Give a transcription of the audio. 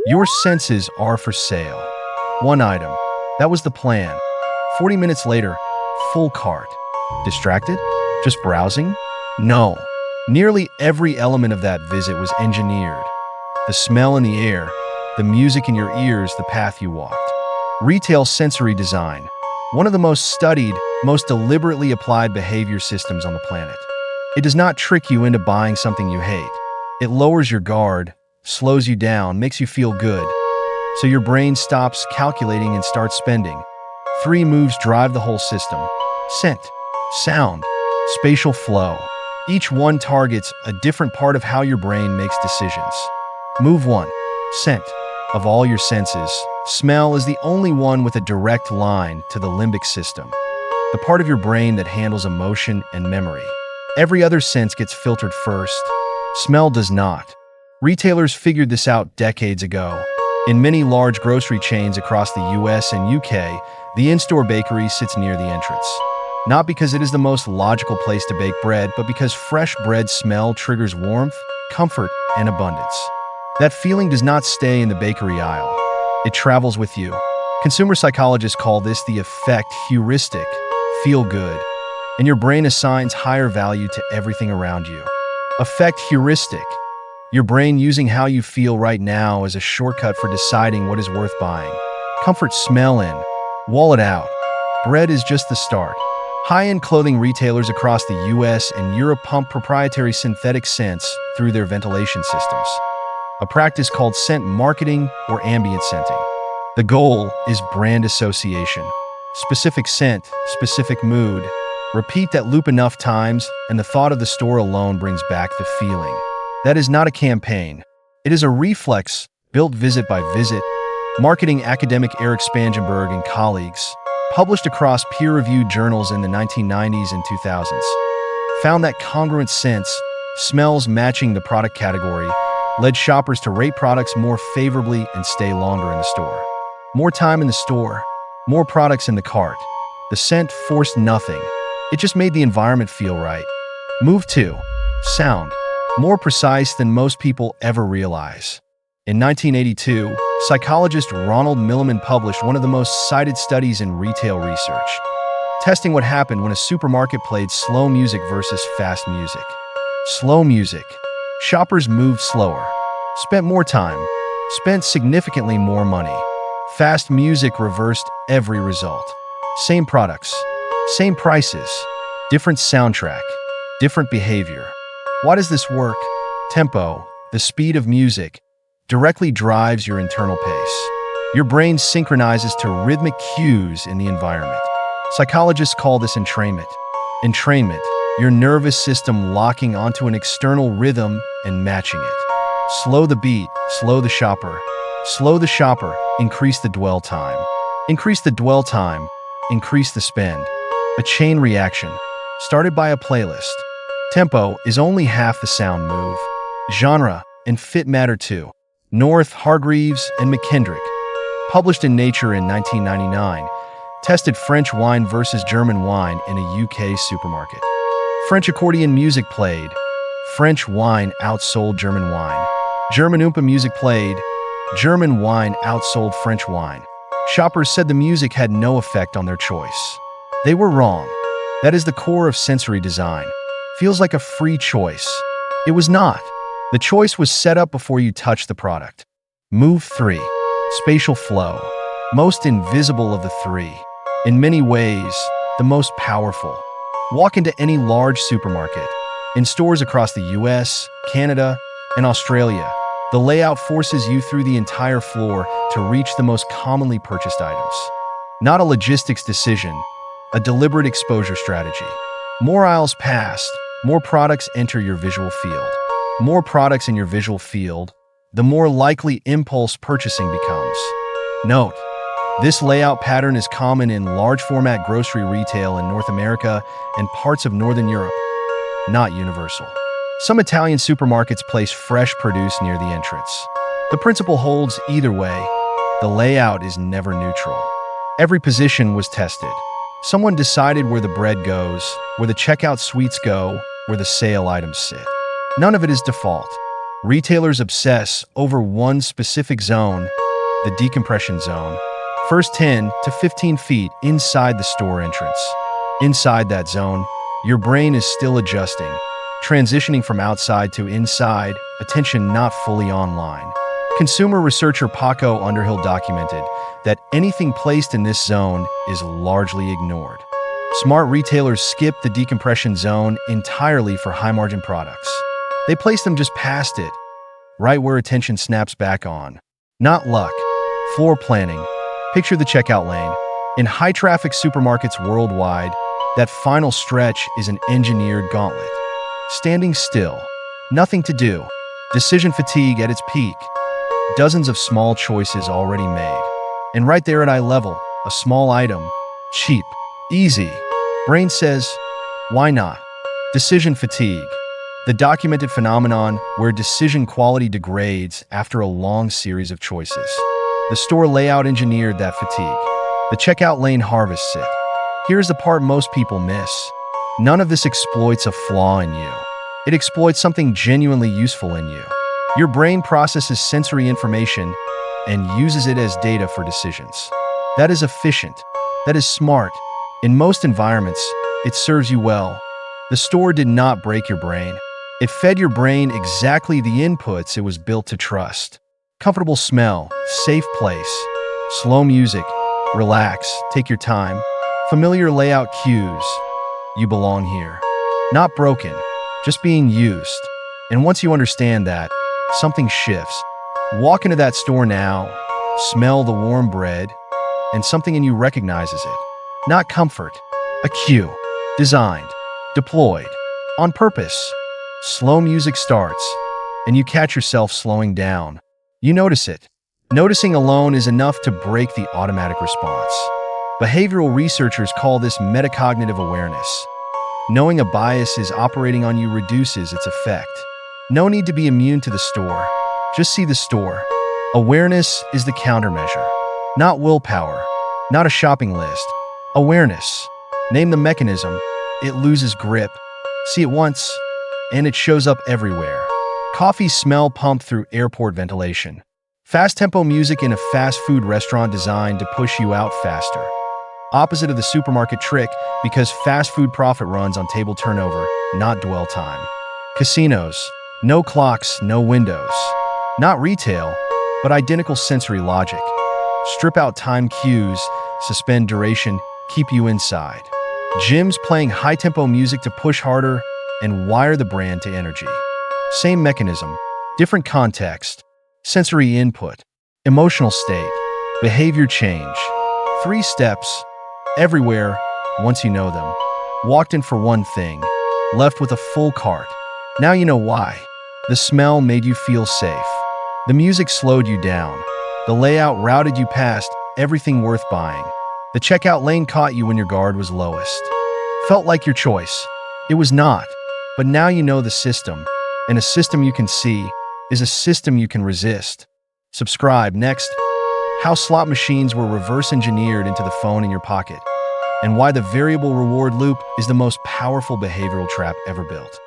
Your senses are for sale. One item. That was the plan. 40 minutes later, full cart. Distracted? Just browsing? No. Nearly every element of that visit was engineered. The smell in the air, the music in your ears, the path you walked. Retail sensory design. One of the most studied, most deliberately applied behavior systems on the planet. It does not trick you into buying something you hate. It lowers your guard, slows you down, makes you feel good. So your brain stops calculating and starts spending. 3 moves drive the whole system. Scent, sound, spatial flow. Each one targets a different part of how your brain makes decisions. Move 1. Scent. Of all your senses, smell is the only one with a direct line to the limbic system, the part of your brain that handles emotion and memory. Every other sense gets filtered first. Smell does not. Retailers figured this out decades ago. In many large grocery chains across the US and UK, the in-store bakery sits near the entrance. Not because it is the most logical place to bake bread, but because fresh bread smell triggers warmth, comfort, and abundance. That feeling does not stay in the bakery aisle. It travels with you. Consumer psychologists call this the effect heuristic, feel good, and your brain assigns higher value to everything around you. Effect heuristic. Your brain using how you feel right now as a shortcut for deciding what is worth buying. Comfort smell in, wallet out. Bread is just the start. High-end clothing retailers across the US and Europe pump proprietary synthetic scents through their ventilation systems, a practice called scent marketing or ambient scenting. The goal is brand association. Specific scent, specific mood. Repeat that loop enough times, and the thought of the store alone brings back the feeling. That is not a campaign. It is a reflex, built visit by visit. Marketing academic Eric Spangenberg and colleagues, published across peer-reviewed journals in the 1990s and 2000s, found that congruent scents, smells matching the product category, led shoppers to rate products more favorably and stay longer in the store. More time in the store, more products in the cart. The scent forced nothing. It just made the environment feel right. Move 2. Sound. More precise than most people ever realize. In 1982, psychologist Ronald Milliman published one of the most cited studies in retail research, testing what happened when a supermarket played slow music versus fast music. Slow music. Shoppers moved slower, spent more time, spent significantly more money. Fast music reversed every result. Same products, same prices, different soundtrack, different behavior. Why does this work? Tempo, the speed of music, directly drives your internal pace. Your brain synchronizes to rhythmic cues in the environment. Psychologists call this entrainment. Entrainment, your nervous system locking onto an external rhythm and matching it. Slow the beat, slow the shopper. Slow the shopper, increase the dwell time. Increase the dwell time, increase the spend. A chain reaction, started by a playlist. Tempo is only half the sound move. Genre and fit matter too. North, Hargreaves, and McKendrick, published in Nature in 1999, tested French wine versus German wine in a UK supermarket. French accordion music played. French wine outsold German wine. German oompa music played. German wine outsold French wine. Shoppers said the music had no effect on their choice. They were wrong. That is the core of sensory design. Feels like a free choice. It was not. The choice was set up before you touched the product. Move 3. Spatial flow. Most invisible of the 3. In many ways, the most powerful. Walk into any large supermarket. In stores across the US, Canada, and Australia, the layout forces you through the entire floor to reach the most commonly purchased items. Not a logistics decision, a deliberate exposure strategy. More aisles passed, more products enter your visual field. More products in your visual field, the more likely impulse purchasing becomes. Note, this layout pattern is common in large format grocery retail in North America and parts of Northern Europe, not universal. Some Italian supermarkets place fresh produce near the entrance. The principle holds either way. The layout is never neutral. Every position was tested. Someone decided where the bread goes, where the checkout sweets go, where the sale items sit. None of it is default. Retailers obsess over one specific zone, the decompression zone, first 10 to 15 feet inside the store entrance. Inside that zone, your brain is still adjusting, transitioning from outside to inside, attention not fully online. Consumer researcher Paco Underhill documented that anything placed in this zone is largely ignored. Smart retailers skip the decompression zone entirely for high-margin products. They place them just past it, right where attention snaps back on. Not luck. Floor planning. Picture the checkout lane. In high-traffic supermarkets worldwide, that final stretch is an engineered gauntlet. Standing still. Nothing to do. Decision fatigue at its peak. Dozens of small choices already made. And right there at eye level, a small item. Cheap. Easy. Brain says, why not? Decision fatigue. The documented phenomenon where decision quality degrades after a long series of choices. The store layout engineered that fatigue. The checkout lane harvests it. Here's the part most people miss. None of this exploits a flaw in you. It exploits something genuinely useful in you. Your brain processes sensory information and uses it as data for decisions. That is efficient. That is smart. In most environments, it serves you well. The store did not break your brain. It fed your brain exactly the inputs it was built to trust. Comfortable smell, safe place, slow music, relax, take your time, familiar layout cues. You belong here. Not broken, just being used. And once you understand that, something shifts. Walk into that store now, smell the warm bread, and something in you recognizes it. Not comfort, a cue, designed, deployed, on purpose. Slow music starts, and you catch yourself slowing down. You notice it. Noticing alone is enough to break the automatic response. Behavioral researchers call this metacognitive awareness. Knowing a bias is operating on you reduces its effect. No need to be immune to the store. Just see the store. Awareness is the countermeasure. Not willpower. Not a shopping list. Awareness. Name the mechanism. It loses grip. See it once, and it shows up everywhere. Coffee smell pumped through airport ventilation. Fast-tempo music in a fast food restaurant designed to push you out faster. Opposite of the supermarket trick, because fast food profit runs on table turnover, not dwell time. Casinos. No clocks, no windows. Not retail, but identical sensory logic. Strip out time cues, suspend duration, keep you inside. Gyms playing high-tempo music to push harder and wire the brand to energy. Same mechanism, different context, sensory input, emotional state, behavior change. 3 steps, everywhere, once you know them. Walked in for one thing, left with a full cart. Now you know why. The smell made you feel safe. The music slowed you down. The layout routed you past everything worth buying. The checkout lane caught you when your guard was lowest. Felt like your choice. It was not. But now you know the system, and a system you can see is a system you can resist. Subscribe. Next, how slot machines were reverse engineered into the phone in your pocket, and why the variable reward loop is the most powerful behavioral trap ever built.